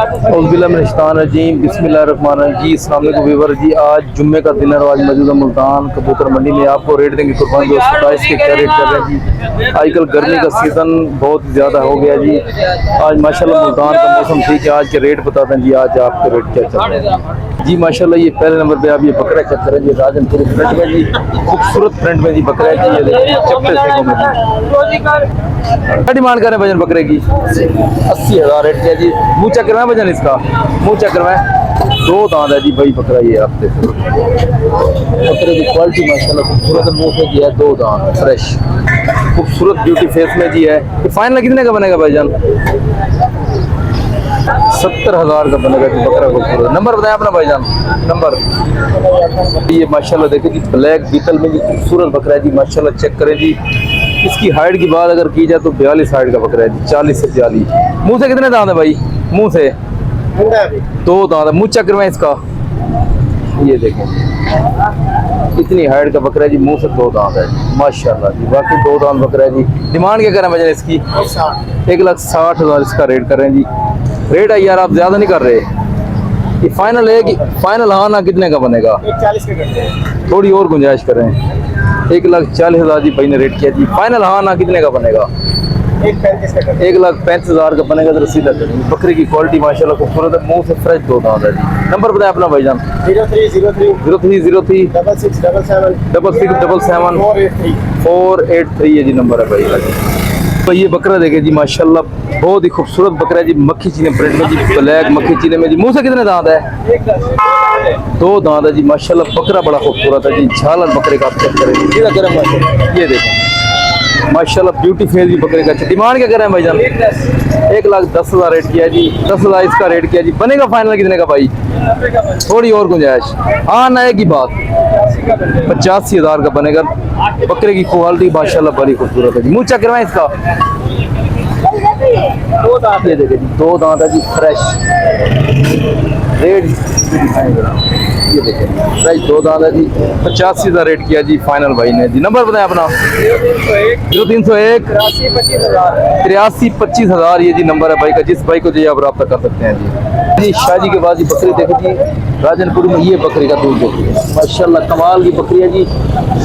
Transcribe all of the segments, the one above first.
बिस्मिल्लाहिर्रहमानिर्रहीम जी। अस्सलाम वालेकुम व्यूअर जी। आज जुम्मे का दिन है और आज मौजूदा मुल्तान कबूतर मंडी में आपको रेट देंगे कुर्बान जो 27 के क्या रेट कर रहे हैं जी। आजकल गर्मी का सीज़न बहुत ज़्यादा हो गया जी। आज माशाल्लाह मुल्तान का मौसम ठीक है। आज के रेट बताते हैं जी। आज आपके रेट क्या चल रहे हैं जी। माशाल्लाह ये पहले नंबर पे आप ये बकरा चेक करें जी। राजनपुर प्रिंट में जी, खूबसूरत प्रिंट में जी बकरा है जी। ये देखिए चप्पे से क्या डिमांड करें वजन बकरे की? 80,000 रेट है जी। मुँह चक्कर में वजन इसका, मुँह चक्कर में 2 दांत है जी भाई बकरा। ये आप देख बकरे की क्वालिटी माशाल्लाह खूबसूरत मुँह से जी है। 2 दांत फ्रेश खूबसूरत ब्यूटी फेस में जी है। ये फाइनल कितने का बनेगा भाईजान? 70,000 का बनेगा जी बकरा खूबसूरत। नंबर बताएं अपना भाईजान, नंबर। ये माशाल्लाह देखिए जी ब्लैक बीतल में जी खूबसूरत बकरा है जी माशाल्लाह। चेक करें जी। इसकी हाइट की बात अगर की जाए तो 42 हाइट का बकरा है जी। 40 से 42। मुंह से कितने दांत है भाई? मुंह से 2 दांत है। मुंह चक्कर में इसका ये देखें इतनी हाइट का बकरा है जी। मुंह से 2 दांत है माशाल्लाह जी। बाकी 2 दांत बकरा है जी। डिमांड क्या कर रहे हैं वजन इसकी? 1,60,000 इसका रेट कर रहे हैं जी। रेट है यार आप ज्यादा नहीं कर रहे। ये फाइनल है कि फाइनल? हाँ ना कितने का बनेगा? 140 के करते हैं। थोड़ी और गुंजाइश करें। 1,40,000 जी भाई ने रेट किया जी। फाइनल हाँ ना कितने का बनेगा? 1,35,000 का बनेगा तो सीधा करेंगे। बकरी की क्वालिटी माशाल्लाह खूबसूरत है। मुंह से फ्रेश 2 दांत है जी। नंबर बताएं अपना भाईजान। 0303 6677 483 ये जी नंबर है भाई। तो ये बकरा देखे जी माशाल्लाह बहुत ही खूबसूरत बकरा है जी। मक्खी चीने प्रिंट में जी, ब्लैक मक्खी चीने में जी। मुंह से कितने दांत है? 2 दांत है जी माशाल्लाह। बकरा बड़ा खूबसूरत है जी। झालर बकरे का आप चेक करें सीधा करें माशाल्लाह। ये देखें माशाल्लाह ब्यूटी फेस जी बकरे का। डिमांड क्या कर रहे हैं भाईजान? 1,10,000 रेट किया जी। 10,000 इसका रेट किया जी। बनेगा फाइनल कितने का भाई? थोड़ी और गुंजाइश। हाँ ना एक ही बात 85,000 का बनेगा। बकरे की क्वालिटी माशाल्लाह बड़ी खूबसूरत है जी। मुँह चक्कर में इसका ये देखिए जी 2 दांत है जी फ्रेश। रेट ये देखिए फ्रेश 2 दांत है जी। 85,000 रेट किया जी फाइनल भाई ने जी। नंबर बताएं अपना। 0301 83,25,000 ये जी नंबर है भाई का। जिस भाई को चाहिए आप रब्ता कर सकते हैं जी। शादी के बाद ये बकरी देखो जी राजनपुर में। ये बकरी का दूध देखिए माशाल्लाह कमाल की बकरी है जी।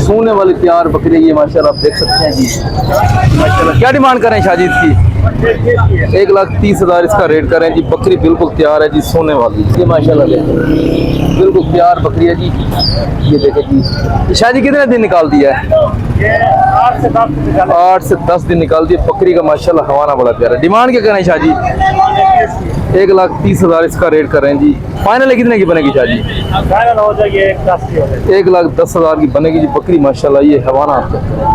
सोने वाली तैयार बकरी है ये माशाल्लाह आप देख सकते हैं जी माशाल्लाह। क्या डिमांड करें शादी इसकी? 1,30,000 इसका रेट करें जी। बकरी बिल्कुल तैयार है जी सोने वाली। ये माशाल्लाह बिल्कुल तैयार बकरी है जी। ये देखे जी शादी कितने दिन निकाल दिया है? 8 से 10 दिन निकाल दिए बकरी का माशाल्लाह। हवाना बड़ा प्यारा। डिमांड क्या करें शादी? 1,30,000 इसका रेट करें जी। फाइनल कितने की बनेगी शादी? फाइनल हो जाएगी 1,10,000 की बनेगी जी बकरी माशाल्लाह। ये हवाना आप चेक करें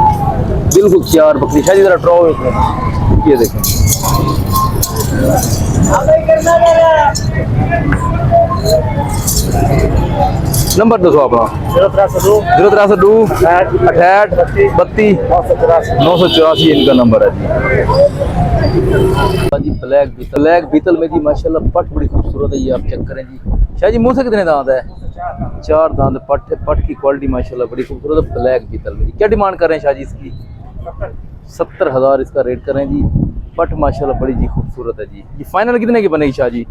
बिल्कुल तैयार बकरी। शादी जरा ड्रॉ ये देखें नंबर दो अपना। 0302 68 32 984 इनका नंबर है जी। ब्लैक बीतल में जी माशाल्लाह पट बड़ी खूबसूरत है। ये आप चेक करें जी। शाह जी मुंह से कितने दांत है? 4 दांत। पट की क्वालिटी माशाल्लाह बड़ी खूबसूरत है ब्लैक बीतल में जी। क्या डिमांड कर रहे हैं शाह जी इसकी? 70,000 इसका रेट करें जी। पट माशाल्लाह बड़ी जी खूबसूरत है जी। ये फाइनल कितने की बनेगी शाह जी?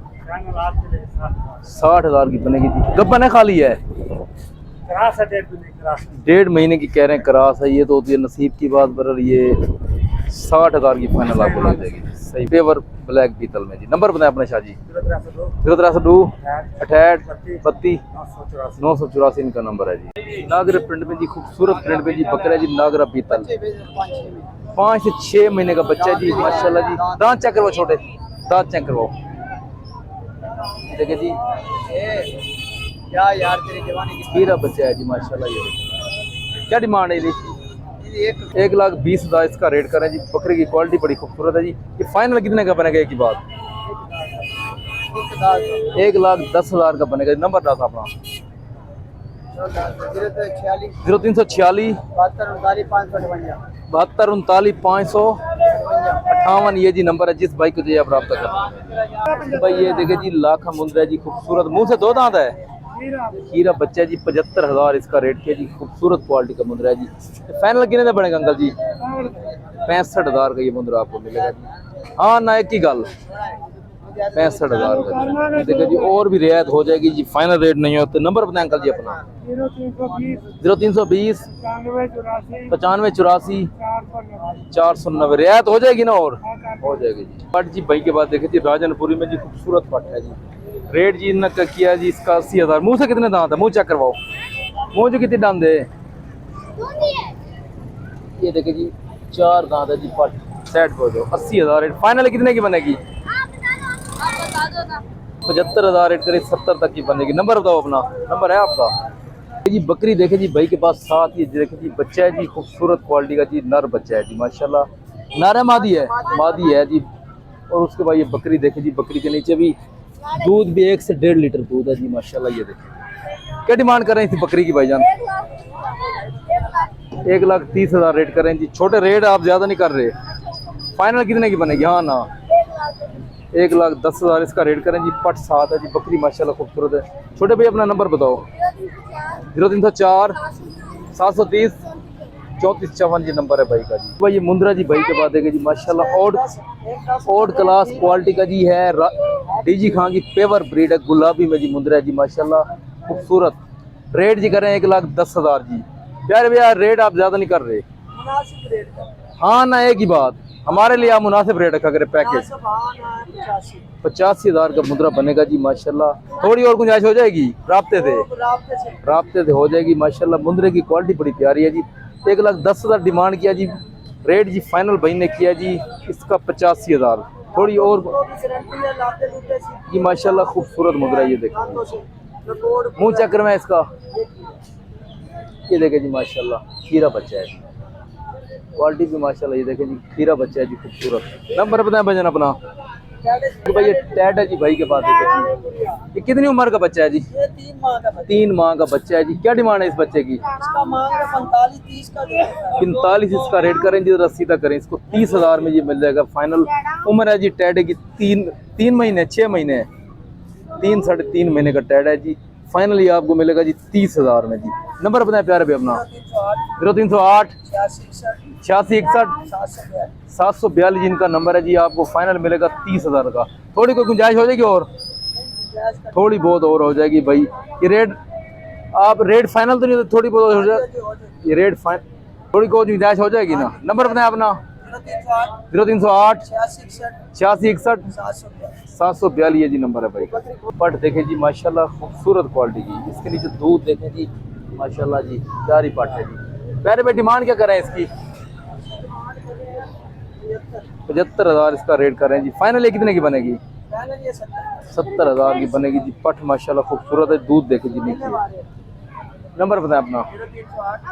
60,000 की बनेगी जी। कब बने खाली है? 1.5 महीने की कह रहे हैं क्रास है। ये तो होती है नसीब की बात। पर ये 60,000 की फाइनल आपको लग जाएगी सही। पेवर ब्लैक बीतल में जी। नंबर बताएं अपना शाह जी। 0302 68 32 984 इनका नंबर है जी। नागरा प्रिंट में जी खूबसूरत प्रिंट में जी बकरा है जी। नागरा बीतल 5 से 6 महीने का बच्चा है जी माशाल्लाह जी। दांत चेक करवाओ छोटे दांत चेक करवाओ देखिए जी। क्या यार तेरी जवानी की हीरा बच्चा है जी माशाल्लाह। ये क्या डिमांड है जी? 1,20,000 इसका रेट करें जी। बकरी की क्वालिटी बड़ी खूबसूरत है जी। ये फाइनल कितने का बनेगा एक ही बात? 1,10,000 का बनेगा। नंबर था अपना। 0346 72 39 558 ये जी नंबर है। जिस भाई को चाहिए आप रब्ता कर भाई। ये देखे जी लाखा मुंद्रा है जी खूबसूरत। मुंह से 2 दांत है। हीरा बच्चा जी 75,000 इसका रेट किया जी। खूबसूरत क्वालिटी का मुंद्रा है जी। फाइनल कितने का बनेगा अंकल जी? 65,000 का ये मुंद्रा आपको मिलेगा जी। हाँ ना एक ही गल 65,000 का जी। देखिए जी और भी रियायत हो जाएगी जी, फाइनल रेट नहीं होते। नंबर बताएं अंकल जी अपना। 0320 95 84 490। रियायत हो जाएगी ना, और हो जाएगी जी। पट जी भाई के बाद देखे जी राजनपुरी में जी खूबसूरत पट है जी। रेट जी इन्होंने किया जी इसका 80,000। मुंह से कितने दांत है, मुंह चेक करवाओ, मुंह जो कितने दांत है। ये देखे जी 4 दांत है जी पट। सेट हो जाओ 80,000 रेट। फाइनल कितने की बनेगी? 75,000 रेट करीब 70 तक की बनेगी। नंबर बताओ अपना, नंबर है आपका जी। बकरी देखे जी भाई के पास साथ ही देखे जी बच्चा है जी, खूबसूरत क्वालिटी का जी नर बच्चा है जी माशाल्लाह। नर है मादी है? मादी है जी। और उसके बाद ये बकरी देखे जी, बकरी के नीचे भी दूध भी 1 से 1.5 लीटर दूध है जी माशाल्लाह। ये देखे क्या डिमांड कर रहे हैं इस बकरी की भाईजान? 1,30,000 रेट कर रहे हैं जी। छोटे रेट आप ज्यादा नहीं कर रहे। फाइनल कितने की बनेगी? हाँ ना 1,10,000 इसका रेट करें जी। पट साथ है जी, बकरी माशाल्लाह खूबसूरत है। छोटे भाई अपना नंबर बताओ। 0304 730 3454 जी नंबर है भाई का जी। भाई ये मुंद्रा जी भाई के बाद देखे जी माशाल्लाह ओड क्लास क्वालिटी का जी है। डीजी खां की पेवर ब्रीड है, गुलाबी में जी मुंद्रा जी माशाल्लाह खूबसूरत। रेट जी करें 1,10,000 जी। प्यारे भैया रेट आप ज्यादा नहीं कर रहे। हाँ ना एक ही बात, हमारे लिए आप मुनासिब रेट रखा करें। पैकेज 85,000 का मुद्रा बनेगा जी माशाल्लाह। थोड़ी और गुंजाइश हो जाएगी, राब्ते से हो जाएगी माशाल्लाह। मुंद्रे की क्वालिटी बड़ी प्यारी है जी। 1,10,000 डिमांड किया जी। रेट जी फाइनल भाई ने किया जी इसका 85,000। थोड़ी और जी माशाल्लाह खूबसूरत मुद्रा। ये देखिए मुंह चक्कर में इसका, ये देखे जी माशाल्लाह खीरा बच्चा है, क्वालिटी भी माशाल्लाह। ये देखे जी खीरा बच्चा है जी खूबसूरत। नंबर बताएं भजन अपना। तो भाई ये टैट है जी भाई के पास देखे। ये कितनी उम्र का बच्चा है जी? ये 3 माह का बच्चा है जी। क्या डिमांड है इस बच्चे की? इसका मांग रहे 45-30 का 45 इसका रेट करें जी। रस्सी तक करें इसको 30,000 में ये मिल जाएगा फाइनल। उम्र है जी टैड की 3 महीने 6 महीने 3 साढ़े 3 महीने का टैड है जी। फाइनली आपको मिलेगा जी 30,000 में जी। नंबर बताएं प्यारे भी अपना। 0308 86 61 742 इनका नंबर है जी। आपको फाइनल मिलेगा 30,000 का। थोड़ी कोई गुंजाइश हो जाएगी और थोड़ी बहुत और हो जाएगी भाई। ये रेट आप रेट फाइनल तो नहीं, थोड़ी बहुत हो जाए। ये रेट फाइन थोड़ी कोई गुंजाइश हो जाएगी ना। नंबर बताएं अपना। 0308 86 61 742 ये जी नंबर है भाई। पट देखें जी माशाल्लाह खूबसूरत क्वालिटी की। इसके नीचे दूध देखें जी माशाल्लाह जी, प्यारी पट है जी। प्यारे भाई डिमांड क्या करें इसकी? 75,000 इसका रेट करें जी। फाइनल कितने की बनेगी? 70,000 की बनेगी जी। पट माशाल्लाह खूबसूरत है। दूध देखे जी नीचे। नंबर बताएं अपना।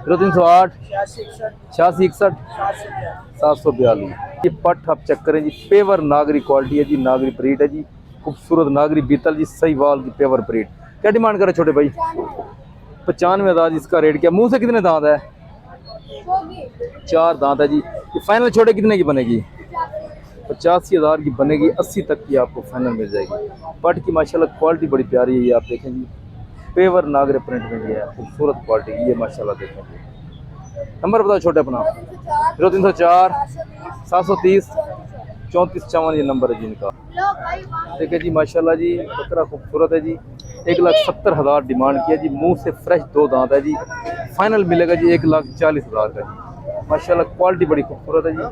0308 86 61 742 ये पट आप चेक करें जी। पेवर नागरी क्वालिटी है जी, नागरी ब्रीड है जी खूबसूरत। नागरी बीतल जी सही वाल की पेवर ब्रीड। क्या डिमांड करे छोटे भाई? 95,000 इसका रेट। क्या मुंह से कितने दांत है? 4 दांत है जी। ये फाइनल छोटे कितने की बनेगी? 85,000 की बनेगी। 80 तक की आपको फाइनल मिल जाएगी। पट की माशाल्लाह क्वालिटी बड़ी प्यारी है। ये आप देखें जी पेवर नागरे प्रिंट में ये है, खूबसूरत क्वालिटी की ये माशाल्लाह देखें जी। नंबर बताओ छोटे अपना। 0304 730 3454 ये नंबर है जी इनका। देखिए जी माशाल्लाह जी बकरा खूबसूरत है जी। 1,70,000 डिमांड किया जी। मुंह से फ्रेश 2 दांत है जी। फाइनल मिलेगा जी 1,40,000 का जी। माशाल्लाह क्वालिटी बड़ी खूबसूरत है जी।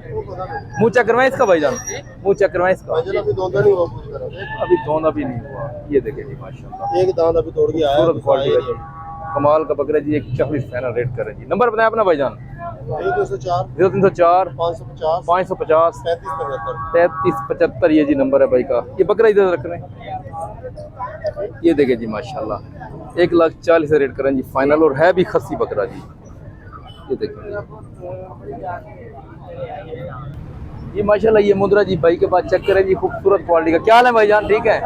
मुंह चेक करवाएं इसका भाईजान, मुंह चेक करवाएं इसका। अभी धोना भी नहीं हुआ। ये देखिए जी माशाल्लाह एक दांत अभी तोड़ के आया है। खूबसूरत क्वालिटी है जी। कमाल का बकरा जी। 140 फाइनल रेट करें जी। नंबर बताएं अपना भाईजान। 0304 550 550 33 75 ये जी नंबर है भाई का। ये बकरा इधर रख रहे हैं। ये देखिए जी माशाल्लाह 1,40,000 रेट करें जी फाइनल। और है भी खस्सी बकरा जी। ये देखिए ये माशाल्लाह ये मुंद्रा जी भाई के पास चेक करें जी खूबसूरत क्वालिटी का। क्या हाल है भाईजान? ठीक है।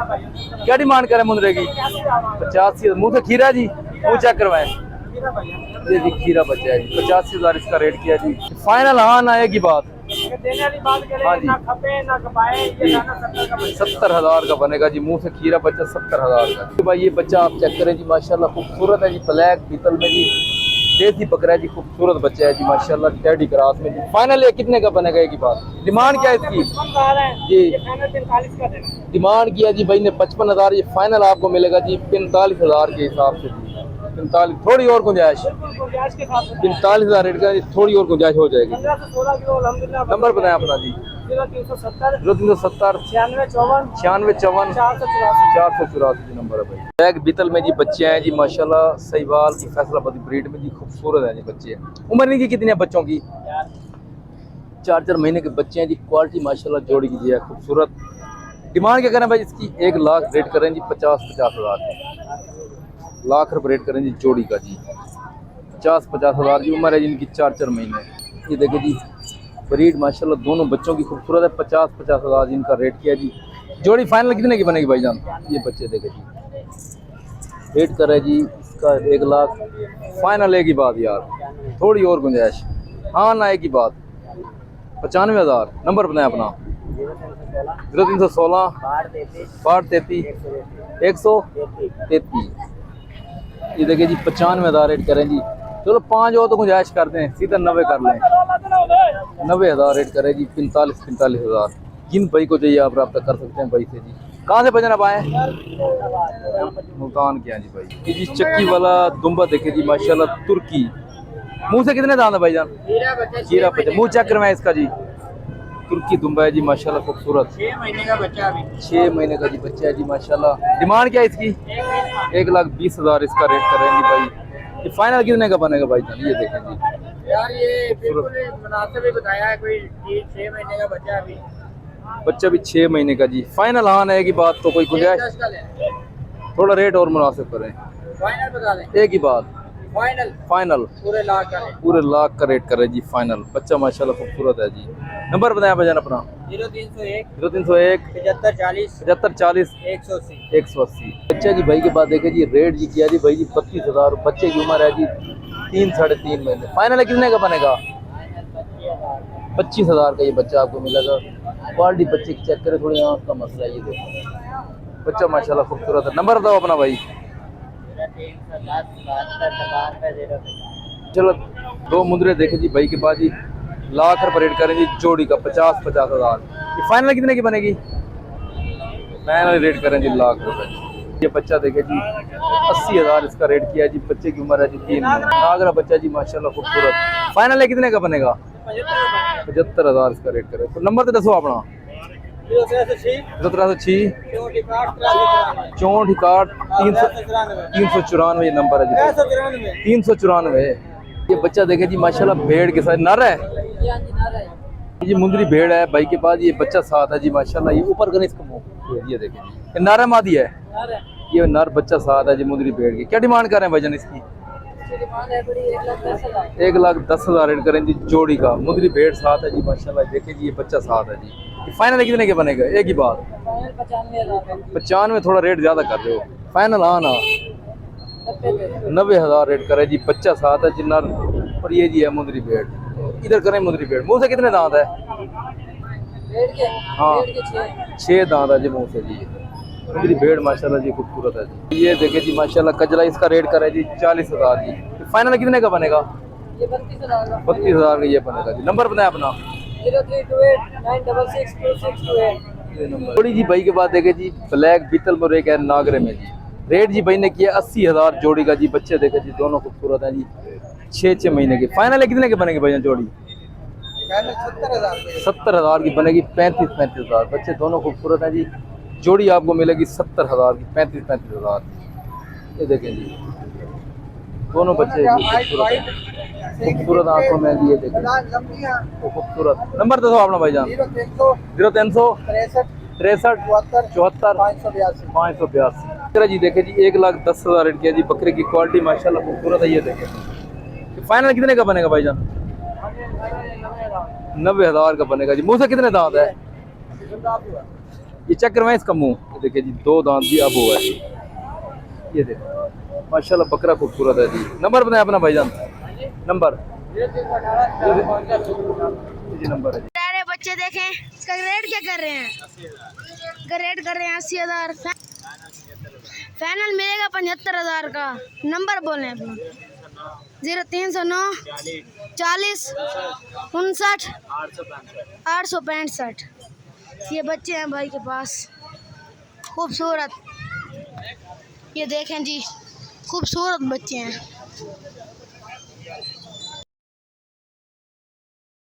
क्या डिमांड करें मुंद्रे की? 85। मुंह से खीरा जी, मुंह चेक करवाएं। ये जी खीरा बच्चा है जी। 85,000 इसका रेट किया जी फाइनल। हाँ ना एक ही बात, हाँ जी 70,000 का बनेगा जी। मुंह से खीरा बच्चा 70,000 का। तो भाई ये बच्चा आप चेक करें जी माशाल्लाह खूबसूरत है जी। ब्लैक पीतल में जी देसी बकरा है जी, खूबसूरत बच्चा है जी माशाल्लाह, टेडी क्रॉस में जी। फाइनल ये कितने का बनेगा एक ही बात? डिमांड क्या है इसकी जी? डिमांड किया जी भाई ने 55,000, ये फाइनल आपको मिलेगा जी 45,000 के हिसाब से जी। 45, थोड़ी और गुंजाइश 45,000 रेट का, थोड़ी और गुंजाइश हो जाएगी। नंबर बताएं अपना जी। 0370 0370 9654 9654 484 नंबर है भाई। बैग बीतल में जी बच्चे हैं जी माशाल्लाह, सहीवाल की फैसलाबादी ब्रीड में जी, खूबसूरत है जी बच्चे। उम्र इनकी कितनी है बच्चों की? 4 महीने के बच्चे हैं जी, क्वालिटी माशाल्लाह जोड़ी की जी है खूबसूरत। डिमांड क्या करें भाई इसकी? 1 लाख रेट करें जी, 50,000 लाख रुपये रेट करें जी जोड़ी का जी। 50,000 की उम्र है जी इनकी, 4 महीने। ये देखिए जी ब्रीड माशाल्लाह दोनों बच्चों की खूबसूरत है। 50,000 इनका रेट किया जी। जोड़ी फाइनल कितने की बनेगी भाईजान? ये बच्चे देखे जी, रेट करे जी इसका 1 लाख फाइनल। एक ही बात यार, थोड़ी और गुंजाइश, हाँ ना एक ही बात, 95,000। नंबर बताएं अपना। 0316 62 133। ये देखिए जी 95,000 रेट करें जी। चलो 5 और तो गुंजाइश करते हैं, सीधा 90 कर लें। 90,000 रेट करें जी, 45,000। जिन भाई को चाहिए आप रब्ता कर सकते हैं भाई से जी। कहाँ से भजन आप आए? मुल्तान के हैं जी भाई। ये जी चक्की वाला दुम्बा देखे जी माशाल्लाह, तुर्की। मुंह से कितने दांत है भाईजान? हीरा बच्चा, मुंह चेक करवाएं इसका जी। तुर्की दुम्बा है जी माशाल्लाह, खूबसूरत। 6 महीने का बच्चा अभी। 6 महीने का जी बच्चा है जी माशाल्लाह। डिमांड क्या है इसकी? 1,20,000 इसका रेट कर रहे हैं जी भाई। ये फाइनल कितने का बनेगा भाईजान? ये देखें जी यार ये बिल्कुल मुनासिब ही बताया है, कोई 6 महीने का बच्चा अभी। बच्चा भी 6 महीने का जी। फाइनल हाँ है की बात, तो कोई गुंजाइश? 10 का लें। थोड़ा रेट और मुनासिब करें। फाइनल बता दें। एक ही बात, फाइनल फाइनल पूरे लाख का लें। पूरे लाख का रेट करे जी फाइनल। बच्चा माशाल्लाह खूबसूरत है जी। नंबर बताया भाईजान अपना। 0301 0301 75 40 75 40 180। 180। बच्चा जी भाई के पास देखे जी, रेट जी किया जी भाई जी 32,000। बच्चे की उम्र है जी 3 साढ़े 3 महीने। फाइनल कितने का बनेगा? 25,000 का ये बच्चा आपको मिलेगा। क्वालिटी बच्चे की चेक करें, थोड़ी आँख का मसला है ये देखो। बच्चा माशाल्लाह खूबसूरत है। नंबर बताओ अपना भाई। 0310 चलो 2 मुंदरे देखे जी भाई के पास जी, लाख रुपये रेट करें जी जोड़ी का, 50,000। ये फाइनल कितने की बनेगी? फाइनल रेट करें जी लाख रुपये। ये बच्चा देखे जी 80,000 इसका रेट किया जी। बच्चे की उम्र है जी 3 महीने। नागरा बच्चा जी माशाल्लाह खूबसूरत। फाइनल कितने का बनेगा? 75,000 इसका रेट करें। तो नंबर तो दसो अपना। 0306 0306 64 394 ये नंबर है जी। 394। ये बच्चा देखे जी माशाल्लाह भेड़ के साथ नर है। ये मुंदरी भेड़ है भाई के पास। ये बच्चा साथ है जी माशाल्लाह। ये ऊपर करने इसका मुंह, ये देखे ये नर है मादी है? ये नर बच्चा साथ है जी मुंदरी भेड़ की। क्या डिमांड कर रहे हैं भाईजान इसकी? 1,10,000 रेट करें जी जोड़ी का। मुंदरी भेड़ साथ है जी माशाल्लाह। देखे जी ये बच्चा साथ है जी। ये फाइनल कितने के बनेगा? एक ही बात, 95। थोड़ा रेट ज्यादा कर रहे हो। फाइनल हाँ ना 90,000 रेट करे जी। बच्चा साथ है जी नर, और ये जी है मुंदरी भेड़। इधर करें मुंदरी भेड़। मुंह से कितने दांत है? हाँ 6 दांत है जी मुंह से जी। मुंदरी भेड़ माशाल्लाह जी खूबसूरत है जी। ये देखे जी माशाल्लाह कजला, इसका रेट करे जी 40,000 जी। फाइनल कितने का बनेगा? 32,000 का ये बनेगा जी। नंबर बताया अपना। 0328 966 2628। थोड़ी जी भाई के बाद देखे जी ब्लैक बीतल में एक है नागरे में जी। रेट जी भाई ने किया 80,000 जोड़ी का जी। बच्चे देखे जी दोनों खूबसूरत हैं जी, 6 महीने के। फाइनल कितने के बनेंगे भाई जोड़ी? 70,000 की बनेगी। 35,000 बच्चे दोनों खूबसूरत हैं जी। जोड़ी आपको मिलेगी 70,000 की, 35,000। ये देखें जी दोनों बच्चे खूबसूरत आंखों में जी। ये देखें तो खूबसूरत। नंबर दो अपना भाईजान। 0300 63 74 582। जी देखे जी 1,10,000 रेट किया जी। बकरे की क्वालिटी माशाल्लाह खूबसूरत है। ये देखें फाइनल कितने का बनेगा भाईजान? 90,000 का बनेगा जी। मुंह से कितने दांत है? ये चेक करवाएं इसका मुंह। ये देखिए जी 2 दांत जी अब हुआ है। ये देखो माशाल्लाह बकरा खूबसूरत है जी। नंबर बताएं अपना भाईजान। नंबर जी नंबर है जी। सारे बच्चे देखें इसका रेट क्या कर रहे हैं? इसका रेट कर रहे हैं 80,000। फाइनल मिलेगा 75,000 का। नंबर बोलें अपना। 0309 40 59 865। ये बच्चे हैं भाई के पास, खूबसूरत। ये देखें जी, खूबसूरत बच्चे हैं।